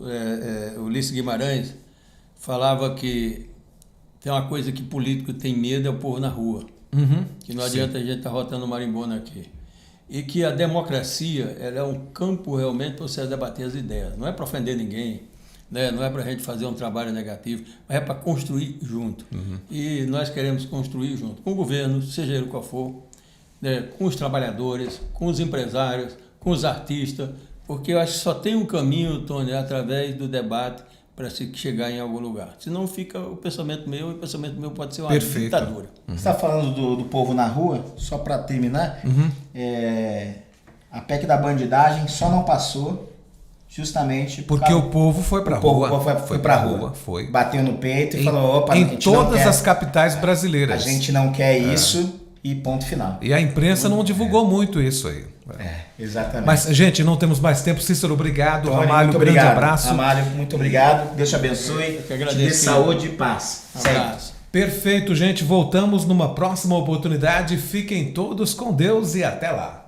Ulisses Guimarães falava que tem uma coisa que político tem medo, é o povo na rua. Que não adianta a gente estar rotando marimbondo aqui. E que a democracia ela é um campo realmente para você debater as ideias. Não é para ofender ninguém, né? Não é para a gente fazer um trabalho negativo, mas é para construir junto. E nós queremos construir junto com o governo, seja ele qual for, né? Com os trabalhadores, com os empresários, com os artistas, porque eu acho que só tem um caminho, Tony, através do debate para se chegar em algum lugar. Senão fica o pensamento meu, e o pensamento meu pode ser uma ditadura. Você está falando do povo na rua, só para terminar, a PEC da bandidagem só não passou justamente porque o povo foi para a rua. O povo foi para a rua. Foi. Bateu no peito e falou, opa, em todas as capitais brasileiras. A gente não quer isso e ponto final. E a imprensa não divulgou muito isso aí. Exatamente. Mas, gente, não temos mais tempo. Cícero, obrigado. Tony, Ramalho, muito grande obrigado. abraço. Ramalho, muito obrigado. Deus te abençoe. que agradeço. Te dê saúde e paz. Abraço. Perfeito, gente. Voltamos numa próxima oportunidade. Fiquem todos com Deus e até lá.